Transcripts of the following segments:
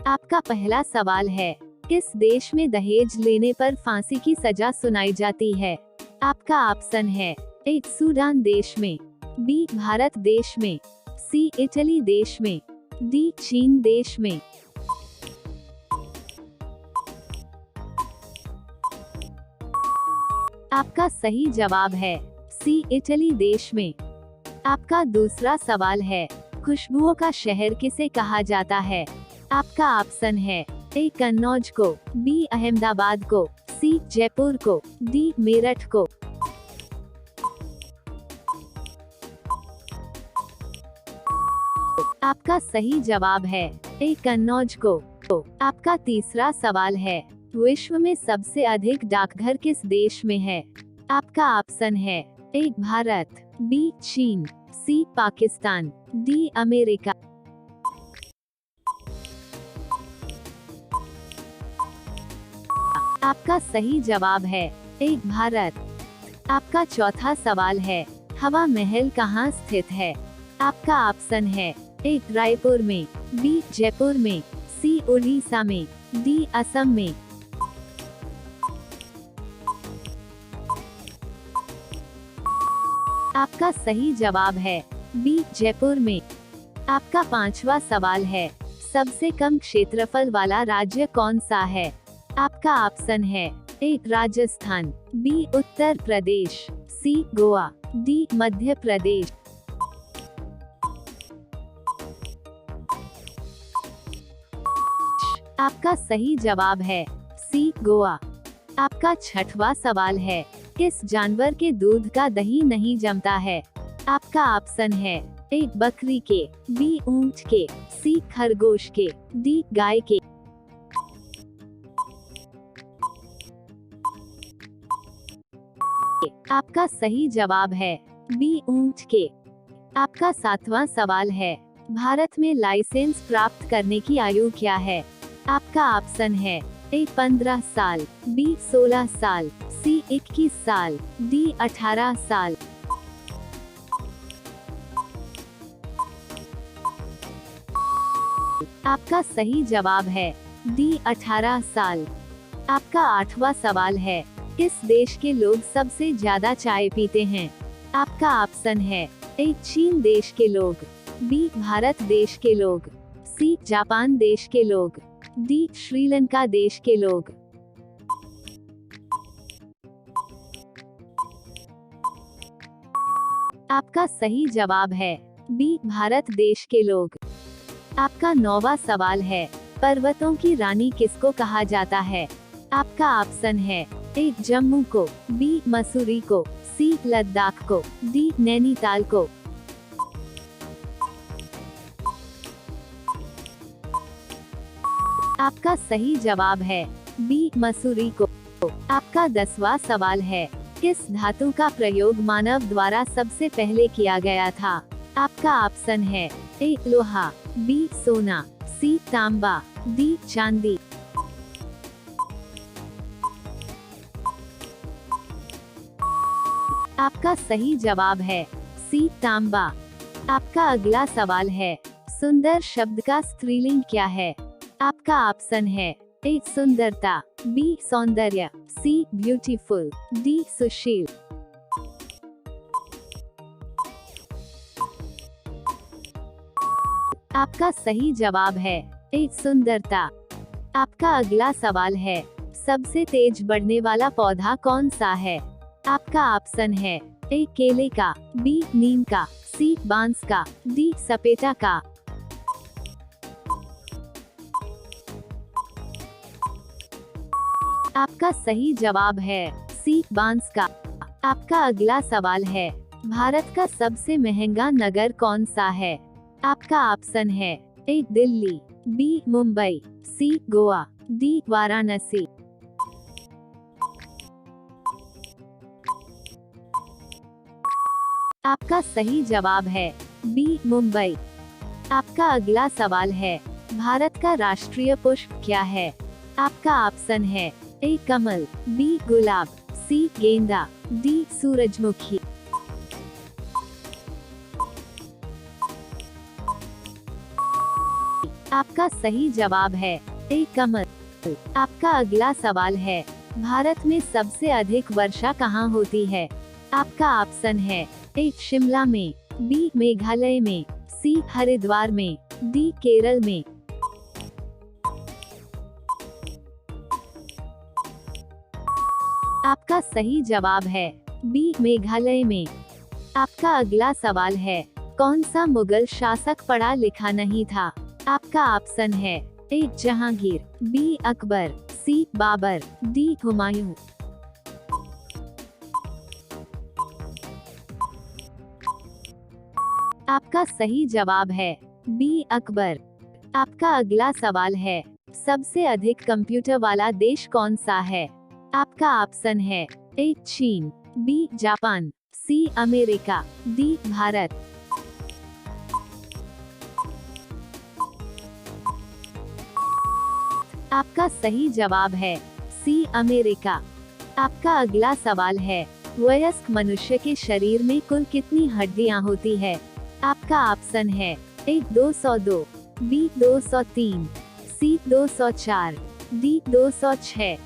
आपका पहला सवाल है, किस देश में दहेज लेने पर फांसी की सजा सुनाई जाती है? आपका ऑप्शन है, ए सूडान देश में, बी भारत देश में, सी इटली देश में, डी चीन देश में। आपका सही जवाब है सी इटली देश में। आपका दूसरा सवाल है, खुशबुओं का शहर किसे कहा जाता है? आपका ऑप्शन है, ए कन्नौज को, बी अहमदाबाद को, सी जयपुर को, डी मेरठ को। आपका सही जवाब है ए कन्नौज को। आपका तीसरा सवाल है, विश्व में सबसे अधिक डाकघर किस देश में है? आपका ऑप्शन है, ए भारत, बी चीन, सी पाकिस्तान, डी अमेरिका। आपका सही जवाब है ए भारत। आपका चौथा सवाल है, हवा महल कहाँ स्थित है? आपका ऑप्शन है, ए रायपुर में, बी जयपुर में, सी उड़ीसा में, डी असम में। आपका सही जवाब है बी जयपुर में। आपका पांचवा सवाल है, सबसे कम क्षेत्रफल वाला राज्य कौन सा है? आपका ऑप्शन है, ए राजस्थान, बी उत्तर प्रदेश, सी गोवा, डी मध्य प्रदेश। आपका सही जवाब है सी गोवा। आपका छठवां सवाल है, किस जानवर के दूध का दही नहीं जमता है? आपका ऑप्शन है, ए बकरी के, बी ऊंट के, सी खरगोश के, डी गाय के। आपका सही जवाब है बी ऊंट के। आपका सातवां सवाल है, भारत में लाइसेंस प्राप्त करने की आयु क्या है? आपका ऑप्शन है, ए 15 साल, बी 16 साल, सी 21 साल, डी 18 साल। आपका सही जवाब है डी 18 साल। आपका आठवां सवाल है, किस देश के लोग सबसे ज्यादा चाय पीते हैं? आपका ऑप्शन है, ए चीन देश के लोग, बी भारत देश के लोग, सी जापान देश के लोग, डी श्रीलंका देश के लोग। आपका सही जवाब है बी भारत देश के लोग। आपका नौवां सवाल है, पर्वतों की रानी किसको कहा जाता है? आपका ऑप्शन है, ए जम्मू को, बी मसूरी को, सी लद्दाख को, डी नैनीताल को। आपका सही जवाब है बी मसूरी को। आपका 10वां सवाल है, किस धातु का प्रयोग मानव द्वारा सबसे पहले किया गया था? आपका ऑप्शन है, ए लोहा, बी सोना, सी तांबा, डी चांदी। आपका सही जवाब है सी तांबा। आपका अगला सवाल है, सुंदर शब्द का स्त्रीलिंग क्या है? आपका ऑप्शन है, ए सुंदरता, बी सौंदर्य, सी ब्यूटीफुल, डी सुशील। आपका सही जवाब है ए सुंदरता। आपका अगला सवाल है, सबसे तेज बढ़ने वाला पौधा कौन सा है? आपका ऑप्शन है, ए केले का, बी नीम का, सी बांस का, डी सपेटा का। आपका सही जवाब है सी बांस का। आपका अगला सवाल है, भारत का सबसे महंगा नगर कौन सा है? आपका ऑप्शन है, ए दिल्ली, बी मुंबई, सी गोवा, डी वाराणसी। आपका सही जवाब है बी मुंबई। आपका अगला सवाल है, भारत का राष्ट्रीय पुष्प क्या है? आपका ऑप्शन है, ए कमल, बी गुलाब, सी गेंदा, डी सूरजमुखी। आपका सही जवाब है ए कमल। आपका अगला सवाल है, भारत में सबसे अधिक वर्षा कहाँ होती है? आपका ऑप्शन है ए शिमला में, बी मेघालय में, सी हरिद्वार में, डी केरल में। आपका सही जवाब है बी मेघालय में। आपका अगला सवाल है, कौन सा मुगल शासक पढ़ा लिखा नहीं था? आपका ऑप्शन है ए जहांगीर, बी अकबर, सी बाबर, डी हुमायूं। आपका सही जवाब है बी अकबर। आपका अगला सवाल है, सबसे अधिक कंप्यूटर वाला देश कौन सा है? आपका ऑप्शन है ए चीन, B Japan, C America, D Bharat. आपका सही जवाब है सी अमेरिका। आपका अगला सवाल है, वयस्क मनुष्य के शरीर में कुल कितनी हड्डियां होती है? आपका ऑप्शन है ए 202, बी 203, सी 204, डी 206।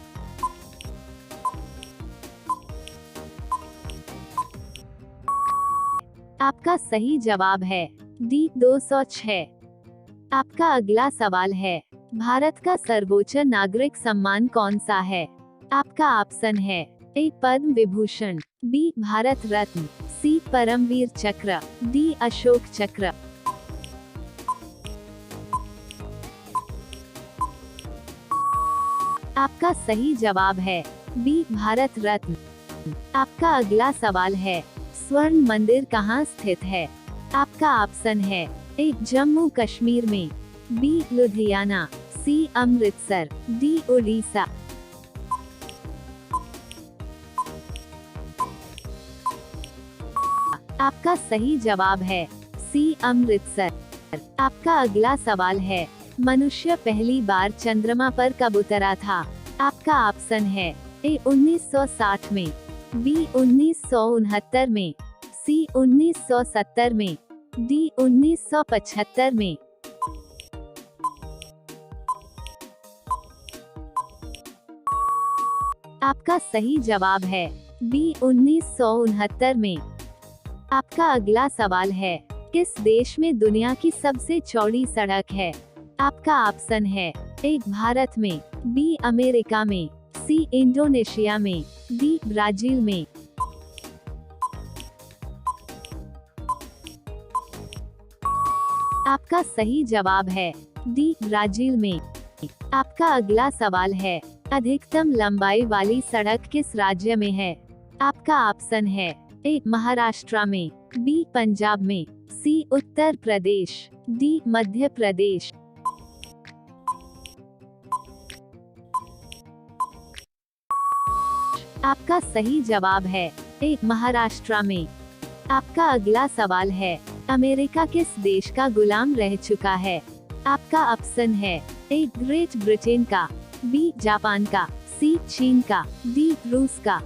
आपका सही जवाब है डी 206। आपका अगला सवाल है, भारत का सर्वोच्च नागरिक सम्मान कौन सा है? आपका ऑप्शन है ए पद्म विभूषण, बी भारत रत्न, सी परमवीर चक्र, डी अशोक चक्र। आपका सही जवाब है बी भारत रत्न। आपका अगला सवाल है, स्वर्ण मंदिर कहाँ स्थित है? आपका ऑप्शन है ए जम्मू कश्मीर में, बी लुधियाना, सी अमृतसर, डी उड़ीसा। आपका सही जवाब है सी अमृतसर। आपका अगला सवाल है, मनुष्य पहली बार चंद्रमा पर कब उतरा था? आपका ऑप्शन है ए 1960 में, बी 1969 में, सी 1970 में, डी 1975 में। आपका सही जवाब है बी 1969 में। आपका अगला सवाल है, किस देश में दुनिया की सबसे चौड़ी सड़क है? आपका ऑप्शन है ए भारत में, बी अमेरिका में, सी इंडोनेशिया में, डी ब्राजील में। आपका सही जवाब है डी ब्राजील में। आपका अगला सवाल है, अधिकतम लंबाई वाली सड़क किस राज्य में है? आपका ऑप्शन है ए महाराष्ट्र में, बी पंजाब में, सी उत्तर प्रदेश, डी मध्य प्रदेश। आपका सही जवाब है ए महाराष्ट्र में। आपका अगला सवाल है, अमेरिका किस देश का गुलाम रह चुका है? आपका ऑप्शन है ए ग्रेट ब्रिटेन का, बी जापान का, सी चीन का, डी रूस का।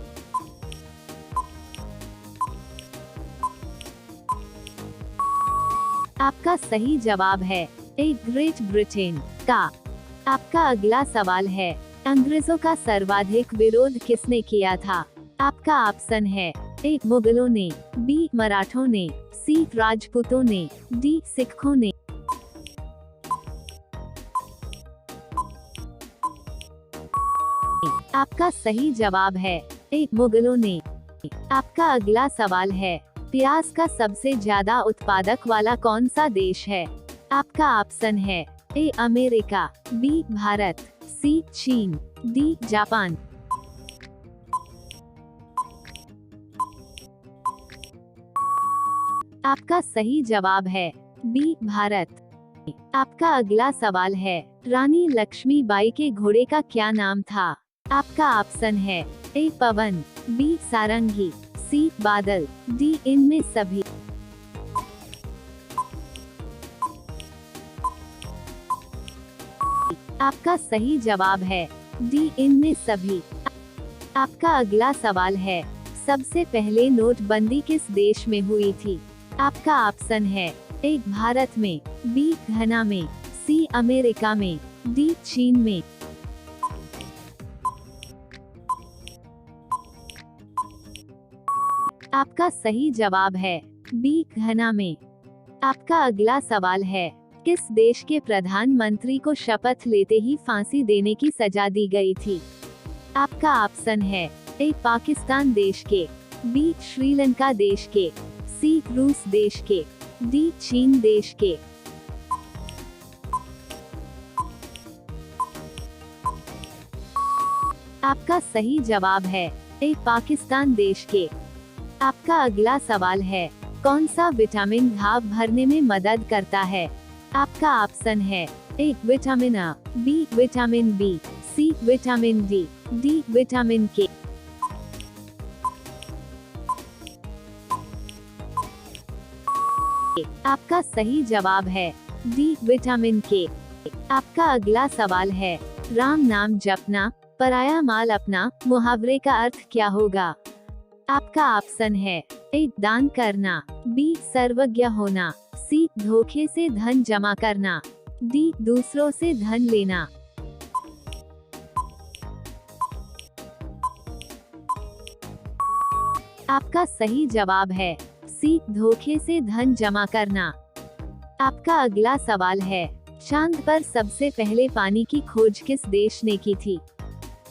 आपका सही जवाब है ए ग्रेट ब्रिटेन का। आपका अगला सवाल है, अंग्रेजों का सर्वाधिक विरोध किसने किया था? आपका ऑप्शन है ए मुगलों ने, बी मराठों ने, सी राजपूतों ने, डी सिखों ने। आपका सही जवाब है ए मुगलों ने। आपका अगला सवाल है, प्याज का सबसे ज्यादा उत्पादक वाला कौन सा देश है? आपका ऑप्शन है ए अमेरिका, बी भारत, सी चीन, डी जापान। आपका सही जवाब है बी भारत। आपका अगला सवाल है, रानी लक्ष्मीबाई के घोड़े का क्या नाम था? आपका ऑप्शन है ए पवन, बी सारंगी, सी बादल, डी इनमें सभी। आपका सही जवाब है डी इनमें सभी। आपका अगला सवाल है, सबसे पहले नोटबंदी किस देश में हुई थी? आपका ऑप्शन है ए भारत में, बी घना में, सी अमेरिका में, डी चीन में। आपका सही जवाब है बी घना में। आपका अगला सवाल है, किस देश के प्रधानमंत्री को शपथ लेते ही फांसी देने की सजा दी गई थी? आपका ऑप्शन है ए पाकिस्तान देश के, बी श्रीलंका देश के, सी रूस देश के, डी चीन देश के। आपका सही जवाब है ए पाकिस्तान देश के। आपका अगला सवाल है, कौन सा विटामिन घाव भरने में मदद करता है? आपका ऑप्शन है A vitamin A, B vitamin B, C vitamin D, D vitamin K. आपका सही जवाब है डी विटामिन के। आपका अगला सवाल है, राम नाम जपना पराया माल अपना मुहावरे का अर्थ क्या होगा? आपका ऑप्शन है ए दान करना, बी सर्वज्ञ होना, सी धोखे से धन जमा करना, डी दूसरों से धन लेना। आपका सही जवाब है सी धोखे से धन जमा करना। आपका अगला सवाल है, चांद पर सबसे पहले पानी की खोज किस देश ने की थी?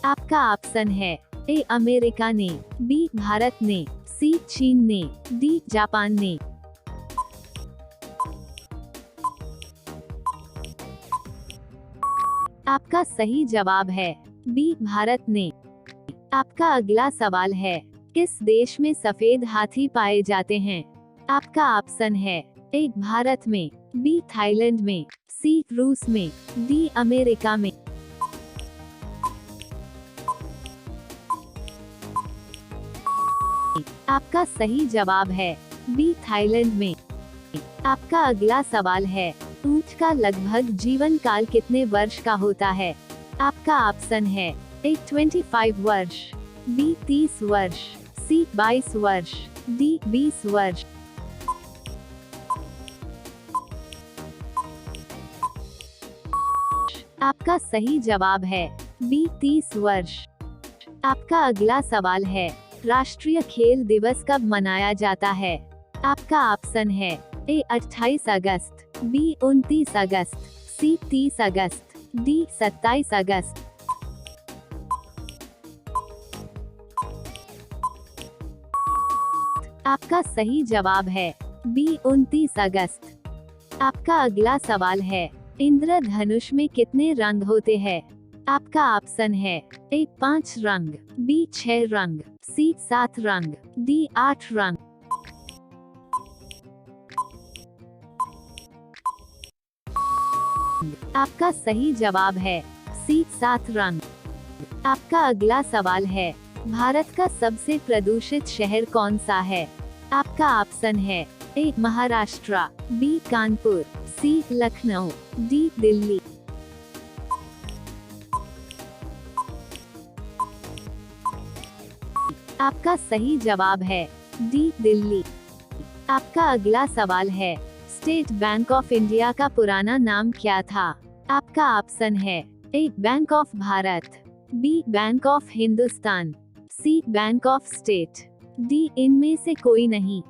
आपका ऑप्शन है ए अमेरिका ने, बी भारत ने, सी चीन ने, डी जापान ने। आपका सही जवाब है बी भारत ने। आपका अगला सवाल है, किस देश में सफेद हाथी पाए जाते हैं? आपका ऑप्शन है ए भारत में, बी थाईलैंड में, सी रूस में, डी अमेरिका में। आपका सही जवाब है बी थाईलैंड में। आपका अगला सवाल है, ऊंट का लगभग जीवन काल कितने वर्ष का होता है? आपका ऑप्शन है ए 25 वर्ष, बी 30 वर्ष, सी 22 वर्ष, डी 20 वर्ष। आपका सही जवाब है बी 30 वर्ष। आपका अगला सवाल है, राष्ट्रीय खेल दिवस कब मनाया जाता है? आपका ऑप्शन है ए 28 अगस्त, बी 29 अगस्त, सी 30 अगस्त, डी 27 अगस्त। आपका सही जवाब है बी 29 अगस्त। आपका अगला सवाल है, इंद्रधनुष में कितने रंग होते हैं? आपका ऑप्शन है ए 5 रंग, बी 6 रंग, सी 7 रंग, डी 8 रंग। आपका सही जवाब है सी 7 रंग। आपका अगला सवाल है, भारत का सबसे प्रदूषित शहर कौन सा है? आपका ऑप्शन है ए महाराष्ट्र, बी कानपुर, सी लखनऊ, डी दिल्ली। आपका सही जवाब है डी दिल्ली। आपका अगला सवाल है, स्टेट बैंक ऑफ इंडिया का पुराना नाम क्या था? आपका ऑप्शन है A bank of Bharat, B bank of Hindustan, C bank of state, D इनमें से कोई नहीं।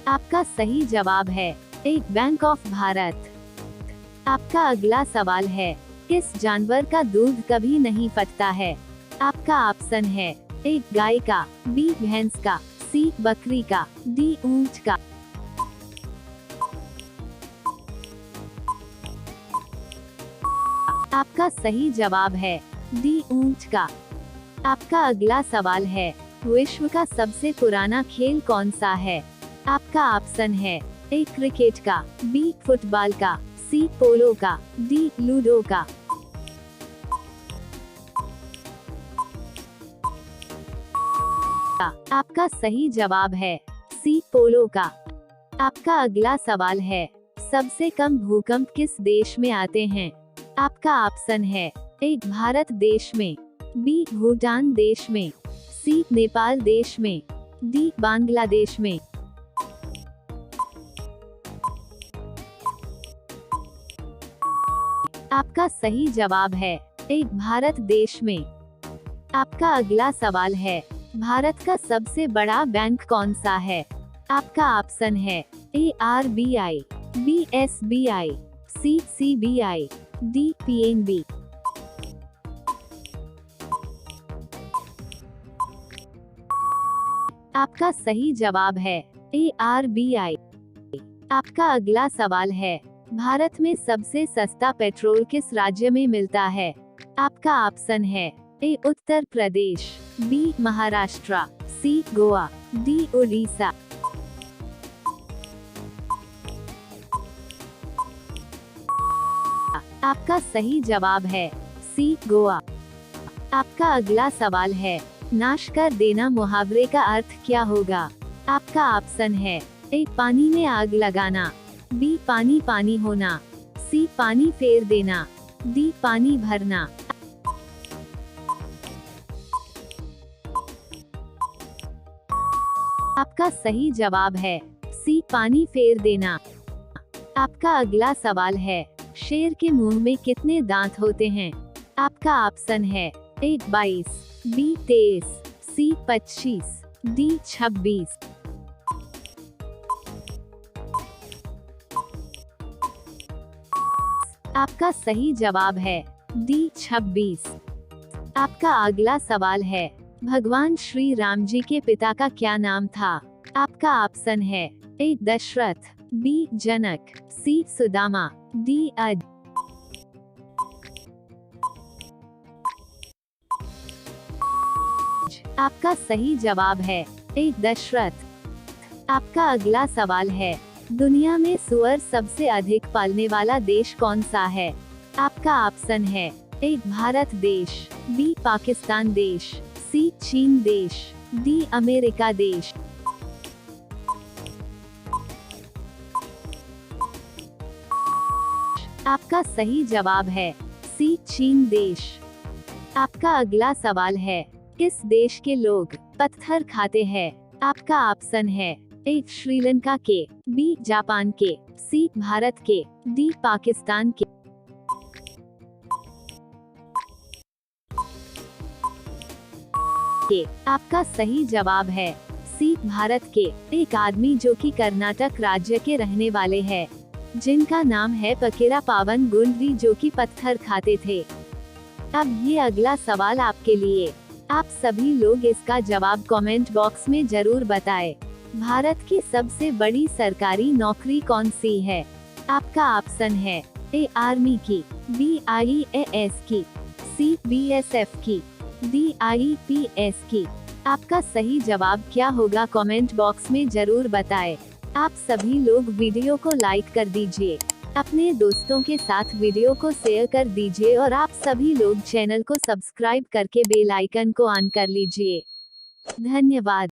आपका सही जवाब है ए बैंक ऑफ भारत। आपका अगला सवाल है, किस जानवर का दूध कभी नहीं फटता है? आपका ऑप्शन है ए गाय का, बी भैंस का, सी बकरी का, डी ऊंट का। आपका सही जवाब है डी ऊंट का। आपका अगला सवाल है, विश्व का सबसे पुराना खेल कौन सा है? आपका ऑप्शन है ए क्रिकेट का, बी फुटबॉल का, सी पोलो का, डी लूडो का। आपका सही जवाब है सी पोलो का। आपका अगला सवाल है, सबसे कम भूकंप किस देश में आते हैं? आपका ऑप्शन है ए भारत देश में, बी भूटान देश में, सी नेपाल देश में, डी बांग्लादेश में। आपका सही जवाब है ए भारत देश में। आपका अगला सवाल है, भारत का सबसे बड़ा बैंक कौन सा है? आपका ऑप्शन है ए RBI, बी SBI, सी CBI, डी PNB। आपका सही जवाब है ए RBI। आपका अगला सवाल है, भारत में सबसे सस्ता पेट्रोल किस राज्य में मिलता है? आपका ऑप्शन है ए उत्तर प्रदेश, बी महाराष्ट्र, सी गोवा, डी उड़ीसा। आपका सही जवाब है सी गोवा। आपका अगला सवाल है, नाश कर देना मुहावरे का अर्थ क्या होगा? आपका ऑप्शन है ए पानी में आग लगाना, बी पानी पानी होना, सी पानी फेर देना, डी पानी भरना। आपका सही जवाब है सी पानी फेर देना। आपका अगला सवाल है, शेर के मुंह में कितने दांत होते हैं? आपका ऑप्शन है ए 22, बी 23, सी 25, डी 26। आपका सही जवाब है डी 26। आपका अगला सवाल है, भगवान श्री राम जी के पिता का क्या नाम था? आपका ऑप्शन है ए दशरथ, बी जनक, सी सुदामा, डी अज। आपका सही जवाब है ए दशरथ। आपका अगला सवाल है, दुनिया में सुअर सबसे अधिक पालने वाला देश कौन सा है? आपका ऑप्शन है ए भारत देश, बी पाकिस्तान देश, सी चीन देश, डी अमेरिका देश। आपका सही जवाब है सी चीन देश। आपका अगला सवाल है, किस देश के लोग पत्थर खाते हैं? आपका ऑप्शन है ए श्रीलंका के, बी जापान के, सी भारत के, डी पाकिस्तान के। आपका सही जवाब है सी भारत के। एक आदमी जो कि कर्नाटक राज्य के रहने वाले हैं, जिनका नाम है पकेरा पावन गुंडी, जो कि पत्थर खाते थे। अब ये अगला सवाल आपके लिए। आप सभी लोग इसका जवाब कमेंट बॉक्स में जरूर बताएं। भारत की सबसे बड़ी सरकारी नौकरी कौन सी है? आपका ऑप्शन है ए आर्मी की, बी IAS की, सी BSF की, डी IPS की। आपका सही जवाब क्या होगा कमेंट बॉक्स में जरूर बताएं। आप सभी लोग वीडियो को लाइक कर दीजिए, अपने दोस्तों के साथ वीडियो को शेयर कर दीजिए और आप सभी लोग चैनल को सब्सक्राइब करके बेल आइकन को ऑन कर लीजिए। धन्यवाद।